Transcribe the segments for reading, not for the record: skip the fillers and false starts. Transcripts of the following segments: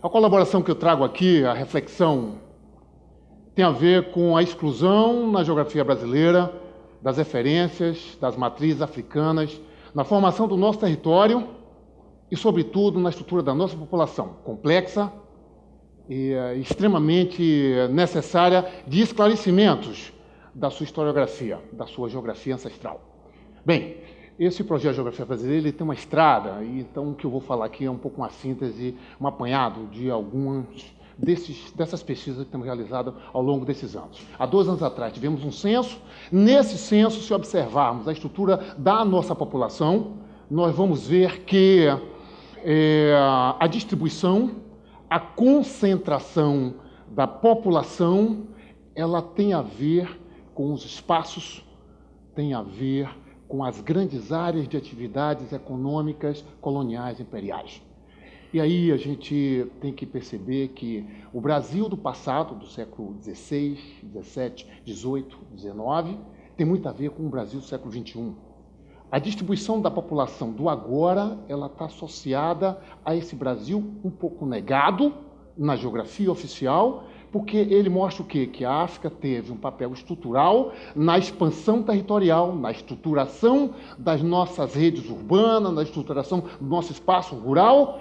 A colaboração que eu trago aqui, a reflexão, tem a ver com a exclusão na geografia brasileira das referências, das matrizes africanas, na formação do nosso território e, sobretudo, na estrutura da nossa população, complexa e extremamente necessária de esclarecimentos da sua historiografia, da sua geografia ancestral. Bem, esse projeto de Geografia Brasileira ele tem uma estrada, e então o que eu vou falar aqui é um pouco uma síntese, um apanhado de algumas dessas pesquisas que temos realizado ao longo desses anos. Há 2 anos atrás tivemos um censo. Nesse censo, se observarmos a estrutura da nossa população, nós vamos ver que a distribuição, a concentração da população, ela tem a ver com os espaços, tem a ver com as grandes áreas de atividades econômicas coloniais imperiais. E aí a gente tem que perceber que o Brasil do passado, do século XVI, XVII, XVIII, XIX, tem muito a ver com o Brasil do século XXI. A distribuição da população do agora, ela está associada a esse Brasil um pouco negado na geografia oficial, porque ele mostra o quê? Que a África teve um papel estrutural na expansão territorial, na estruturação das nossas redes urbanas, na estruturação do nosso espaço rural.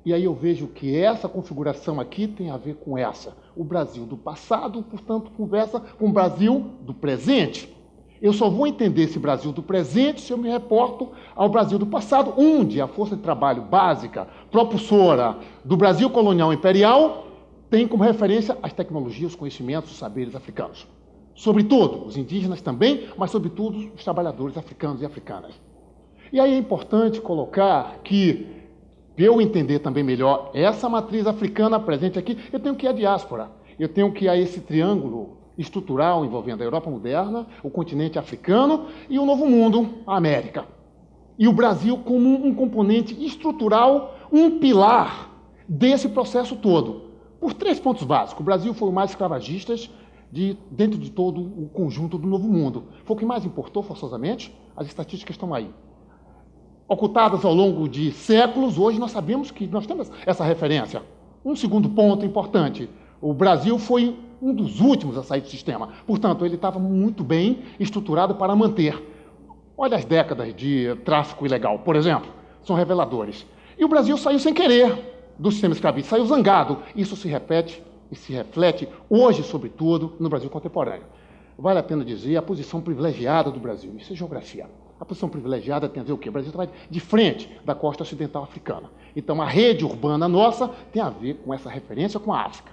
E aí eu vejo que essa configuração aqui tem a ver com essa. O Brasil do passado, portanto, conversa com o Brasil do presente. Eu só vou entender esse Brasil do presente se eu me reporto ao Brasil do passado, onde a força de trabalho básica, propulsora do Brasil colonial imperial, tem como referência as tecnologias, os conhecimentos, os saberes africanos. Sobretudo, os indígenas também, mas sobretudo os trabalhadores africanos e africanas. E aí é importante colocar que, para eu entender também melhor essa matriz africana presente aqui, eu tenho que ir à diáspora, eu tenho que ir a esse triângulo estrutural envolvendo a Europa moderna, o continente africano e o Novo Mundo, a América. E o Brasil como um componente estrutural, um pilar desse processo todo. Por 3 pontos básicos. O Brasil foi o mais escravagista dentro de todo o conjunto do Novo Mundo. Foi o que mais importou, forçosamente. As estatísticas estão aí. Ocultadas ao longo de séculos, hoje nós sabemos que nós temos essa referência. Um segundo ponto importante. O Brasil foi um dos últimos a sair do sistema. Portanto, ele estava muito bem estruturado para manter. Olha as décadas de tráfico ilegal, por exemplo. São reveladores. E o Brasil saiu sem querer do sistema escravista, saiu zangado. Isso se repete e se reflete hoje, sobretudo, no Brasil contemporâneo. Vale a pena dizer a posição privilegiada do Brasil. Isso é geografia. A posição privilegiada tem a ver o quê? O Brasil está de frente da costa ocidental africana. Então, a rede urbana nossa tem a ver com essa referência com a África.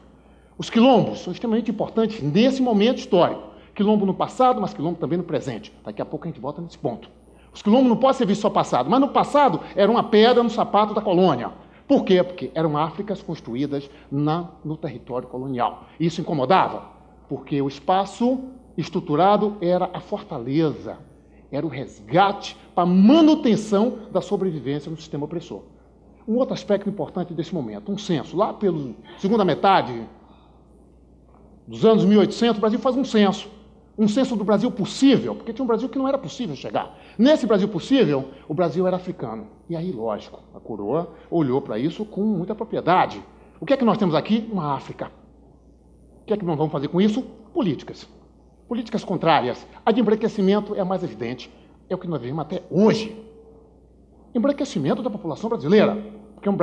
Os quilombos são extremamente importantes nesse momento histórico. Quilombo no passado, mas quilombo também no presente. Daqui a pouco a gente volta nesse ponto. Os quilombos não podem ser vistos só passado, mas no passado era uma pedra no sapato da colônia. Por quê? Porque eram Áfricas construídas no território colonial. Isso incomodava, porque o espaço estruturado era a fortaleza, era o resgate para a manutenção da sobrevivência no sistema opressor. Um outro aspecto importante desse momento, um censo. Lá pela segunda metade dos anos 1800, o Brasil faz um censo do Brasil possível, porque tinha um Brasil que não era possível chegar. Nesse Brasil possível, o Brasil era africano. E aí, lógico, a coroa olhou para isso com muita propriedade. O que é que nós temos aqui? Uma África. O que é que nós vamos fazer com isso? Políticas. Políticas contrárias. A de embranquecimento é a mais evidente. É o que nós vemos até hoje. Embranquecimento da população brasileira. Porque um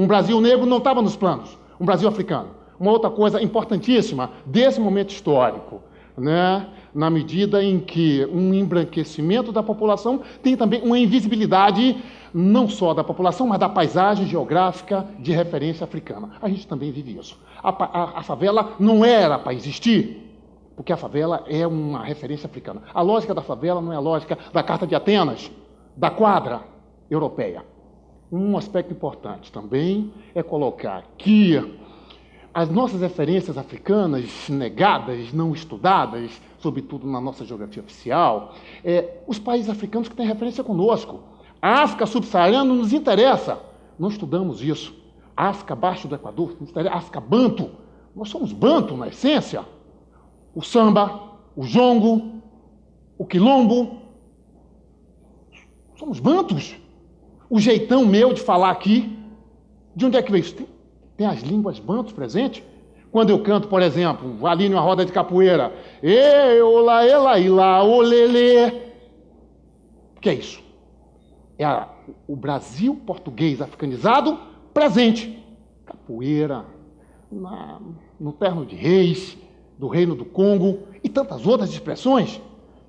Brasil negro não estava nos planos. Um Brasil africano. Uma outra coisa importantíssima desse momento histórico, né? Na medida em que um embranquecimento da população tem também uma invisibilidade não só da população, mas da paisagem geográfica de referência africana. A gente também vive isso. A favela não era para existir, porque a favela é uma referência africana. A lógica da favela não é a lógica da Carta de Atenas, da quadra europeia. Um aspecto importante também é colocar que as nossas referências africanas negadas, não estudadas, sobretudo na nossa geografia oficial, os países africanos que têm referência conosco. A África subsaariana nos interessa. Não estudamos isso. A África abaixo do Equador, a África banto. Nós somos banto, na essência. O samba, o jongo, o quilombo. Somos bantos. O jeitão meu de falar aqui De onde é que veio isso? Tem as línguas bantus presentes. Quando eu canto, por exemplo, ali numa roda de capoeira, e olá, ela, ilá, olelê. O que é isso? É o Brasil português africanizado presente. Capoeira, no terno de reis, do reino do Congo e tantas outras expressões.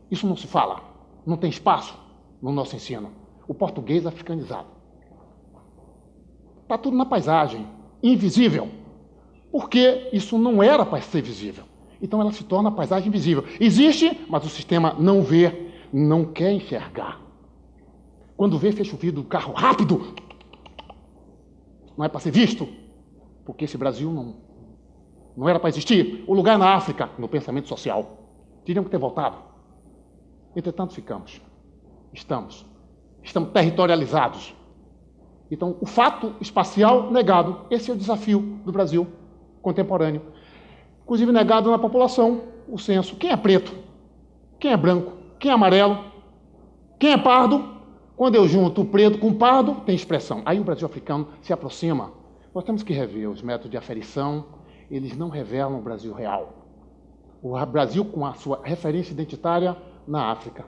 Isso não se fala, não tem espaço no nosso ensino. O português africanizado. Está tudo na paisagem, invisível. Porque isso não era para ser visível. Então ela se torna a paisagem visível. Existe, mas o sistema não vê, não quer enxergar. Quando vê, fecha o vidro do carro rápido. Não é para ser visto, porque esse Brasil não era para existir. O lugar na África, no pensamento social. Teriam que ter voltado. Entretanto, estamos territorializados. Então, o fato espacial negado, esse é o desafio do Brasil contemporâneo. Inclusive negado na população, o censo. Quem é preto? Quem é branco? Quem é amarelo? Quem é pardo? Quando eu junto o preto com o pardo, tem expressão. Aí o Brasil africano se aproxima. Nós temos que rever os métodos de aferição, eles não revelam o Brasil real. O Brasil com a sua referência identitária na África.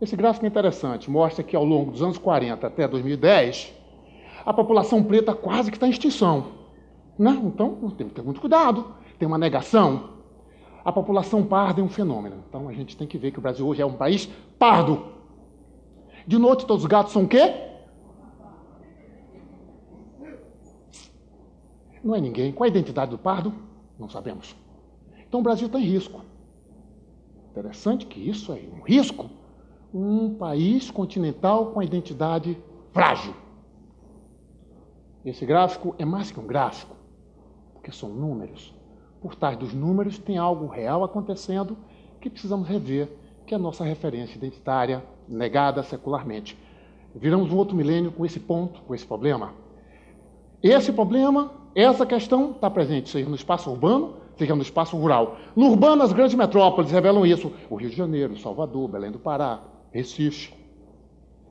Esse gráfico é interessante, mostra que ao longo dos anos 40 até 2010, a população preta quase que está em extinção. Né? Então, temos que ter muito cuidado, tem uma negação. A população parda é um fenômeno. Então, a gente tem que ver que o Brasil hoje é um país pardo. De noite, todos os gatos são o quê? Não é ninguém. Qual é a identidade do pardo? Não sabemos. Então, o Brasil está em risco. Interessante que isso é um risco. Um país continental com a identidade frágil. Esse gráfico é mais que um gráfico, porque são números. Por trás dos números tem algo real acontecendo que precisamos rever, que é a nossa referência identitária negada secularmente. Viramos um outro milênio com esse ponto, com esse problema. Esse problema, essa questão está presente, seja no espaço urbano, seja no espaço rural. No urbano, as grandes metrópoles revelam isso. O Rio de Janeiro, Salvador, Belém do Pará, Recife.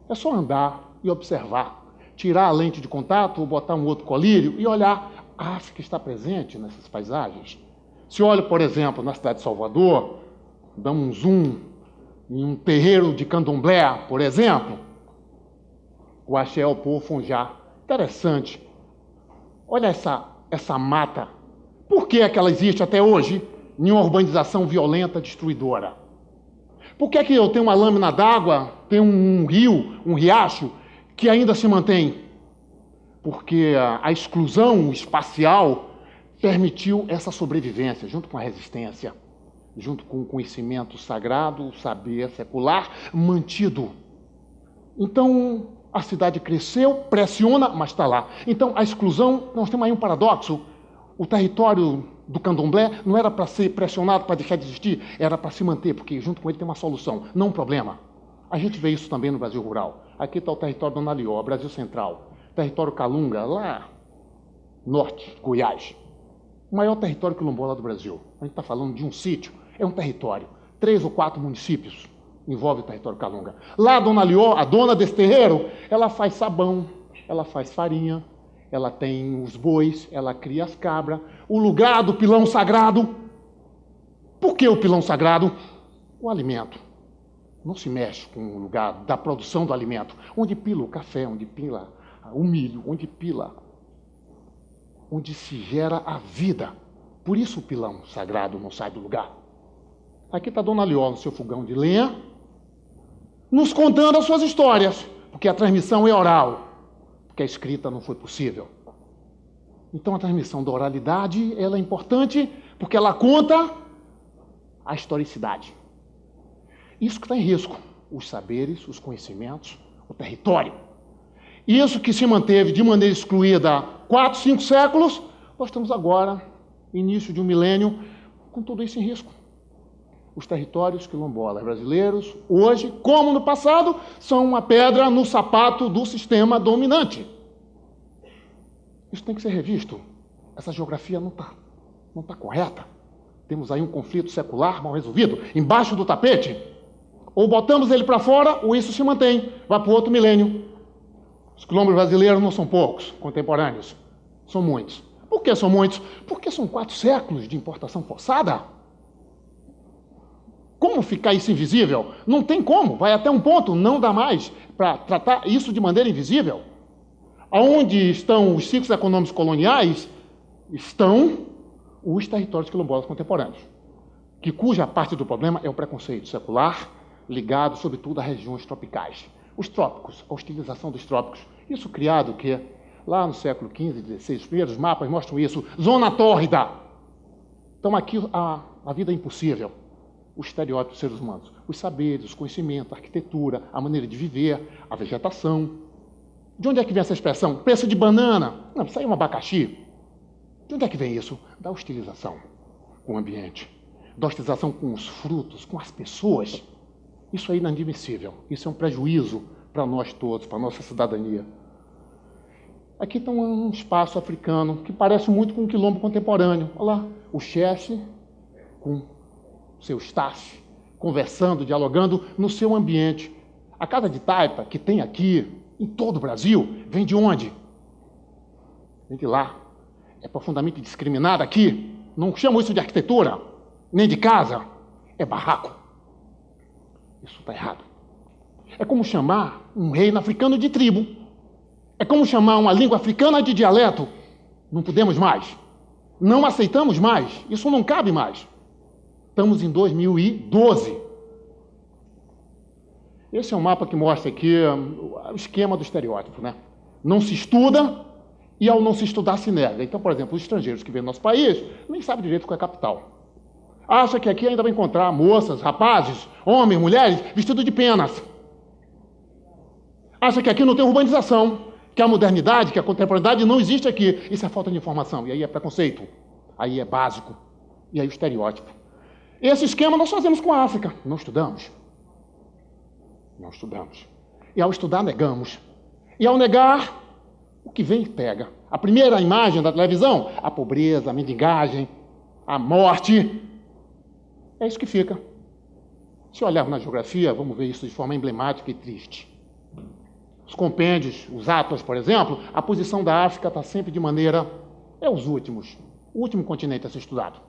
É só andar e observar, tirar a lente de contato ou botar um outro colírio e olhar. A África está presente nessas paisagens. Se olha, por exemplo, na cidade de Salvador, dá um zoom em um terreiro de candomblé, por exemplo, o Axé Opô Fonjá. Interessante. Olha essa mata. Por que é que ela existe até hoje em uma urbanização violenta, destruidora? Por que é que eu tenho uma lâmina d'água, tenho um rio, um riacho, que ainda se mantém? Porque a exclusão espacial permitiu essa sobrevivência, junto com a resistência, junto com o conhecimento sagrado, o saber secular mantido. Então, a cidade cresceu, pressiona, mas está lá. Então, a exclusão, nós temos aí um paradoxo. O território do candomblé não era para ser pressionado para deixar de existir, era para se manter, porque junto com ele tem uma solução, não um problema. A gente vê isso também no Brasil rural. Aqui está o território do Analió, Brasil Central. Território Calunga, lá norte, Goiás. O maior território quilombola do Brasil. A gente está falando de um sítio, é um território. 3 ou 4 municípios envolve o território Calunga. Lá a Dona Lió, a dona desse terreiro, ela faz sabão, ela faz farinha, ela tem os bois, ela cria as cabras. O lugar do pilão sagrado. Por que o pilão sagrado? O alimento. Não se mexe com o lugar da produção do alimento. Onde pila o café, onde pila o milho, onde se gera a vida. Por isso o pilão sagrado não sai do lugar. Aqui está a Dona Lió no seu fogão de lenha, nos contando as suas histórias, porque a transmissão é oral, porque a escrita não foi possível. Então a transmissão da oralidade, ela é importante porque ela conta a historicidade. Isso que está em risco, os saberes, os conhecimentos, o território. Isso que se manteve de maneira excluída há 4, 5 séculos, nós estamos agora, início de um milênio, com tudo isso em risco. Os territórios quilombolas brasileiros, hoje, como no passado, são uma pedra no sapato do sistema dominante. Isso tem que ser revisto. Essa geografia não está correta. Temos aí um conflito secular mal resolvido, embaixo do tapete. Ou botamos ele para fora, ou isso se mantém, vai para o outro milênio. Os quilombos brasileiros não são poucos, contemporâneos. São muitos. Por que são muitos? Porque são 4 séculos de importação forçada. Como ficar isso invisível? Não tem como. Vai até um ponto, não dá mais para tratar isso de maneira invisível. Aonde estão os ciclos econômicos coloniais, estão os territórios quilombolas contemporâneos, cuja parte do problema é o preconceito secular, ligado, sobretudo, a regiões tropicais. Os trópicos, a hostilização dos trópicos. Isso criado que, lá no século XV e XVI, os primeiros mapas mostram isso. Zona tórrida. Então, aqui, a vida é impossível. Os estereótipos dos seres humanos. Os saberes, os conhecimentos, a arquitetura, a maneira de viver, a vegetação. De onde é que vem essa expressão? Preço de banana. Não, isso aí é um abacaxi. De onde é que vem isso? Da hostilização com o ambiente. Da hostilização com os frutos, com as pessoas. Isso é inadmissível. Isso é um prejuízo para nós todos, para a nossa cidadania. Aqui está um espaço africano que parece muito com um quilombo contemporâneo. Olha lá, o chefe com seu staff, conversando, dialogando no seu ambiente. A casa de taipa que tem aqui, em todo o Brasil, vem de onde? Vem de lá. É profundamente discriminada aqui. Não chamo isso de arquitetura, nem de casa. É barraco. Isso está errado. É como chamar um reino africano de tribo. É como chamar uma língua africana de dialeto. Não podemos mais. Não aceitamos mais. Isso não cabe mais. Estamos em 2012. Esse é um mapa que mostra aqui o esquema do estereótipo, né? Não se estuda e, ao não se estudar, se nega. Então, por exemplo, os estrangeiros que vêm no nosso país nem sabem direito qual é a capital. Acha que aqui ainda vai encontrar moças, rapazes, homens, mulheres, vestidos de penas. Acha que aqui não tem urbanização, que a modernidade, que a contemporaneidade não existe aqui. Isso é falta de informação, e aí é preconceito, aí é básico, e aí o estereótipo. Esse esquema nós fazemos com a África. Não estudamos. Não estudamos. E ao estudar, negamos. E ao negar, o que vem pega. A primeira imagem da televisão, a pobreza, a mendigagem, a morte. É isso que fica. Se olharmos na geografia, vamos ver isso de forma emblemática e triste. Os compêndios, os atlas, por exemplo, a posição da África está sempre de maneira... É os últimos. O último continente a ser estudado.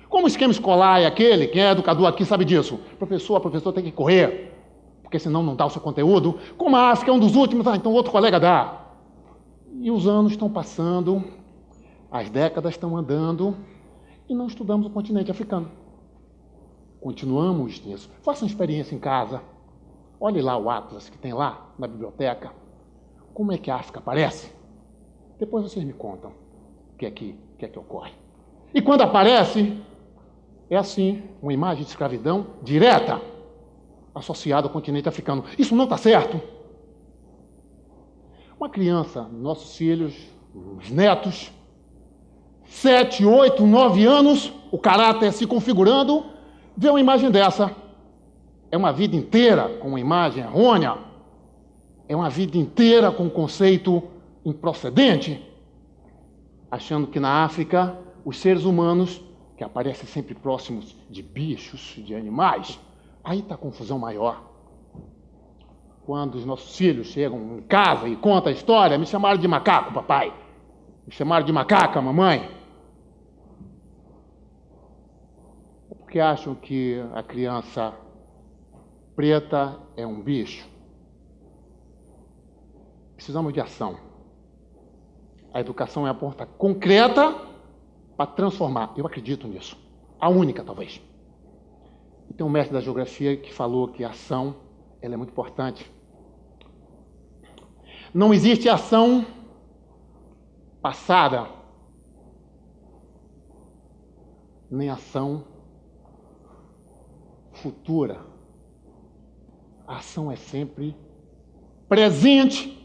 Como o esquema escolar é aquele, quem é educador aqui sabe disso. A professor tem que correr, porque senão não dá o seu conteúdo. Como a África é um dos últimos, então outro colega dá. E os anos estão passando, as décadas estão andando, e não estudamos o continente africano. Continuamos nisso. Faça uma experiência em casa. Olhe lá o Atlas que tem lá na biblioteca. Como é que a África aparece? Depois vocês me contam o que é que ocorre. E quando aparece, é assim, uma imagem de escravidão direta associada ao continente africano. Isso não está certo. Uma criança, nossos filhos, os netos, 7, 8, 9 anos, o caráter se configurando, vê uma imagem dessa. É uma vida inteira com uma imagem errônea. É uma vida inteira com um conceito improcedente, achando que na África os seres humanos, que aparecem sempre próximos de bichos, de animais, aí está a confusão maior. Quando os nossos filhos chegam em casa e contam a história, me chamaram de macaco, papai. Me chamaram de macaca, mamãe. É porque acham que a criança preta é um bicho. Precisamos de ação. A educação é a porta concreta para transformar. Eu acredito nisso. A única, talvez. E tem um mestre da geografia que falou que a ação ela é muito importante. Não existe ação passada, nem ação futura. A ação é sempre presente.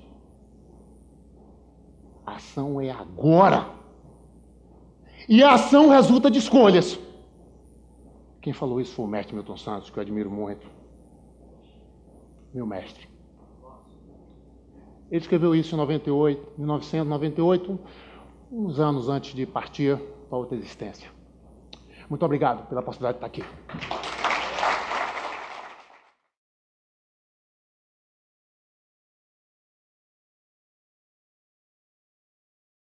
A ação é agora. E a ação resulta de escolhas. Quem falou isso foi o mestre Milton Santos, que eu admiro muito. Meu mestre. Ele escreveu isso em 1998, uns anos antes de partir para outra existência. Muito obrigado pela possibilidade de estar aqui.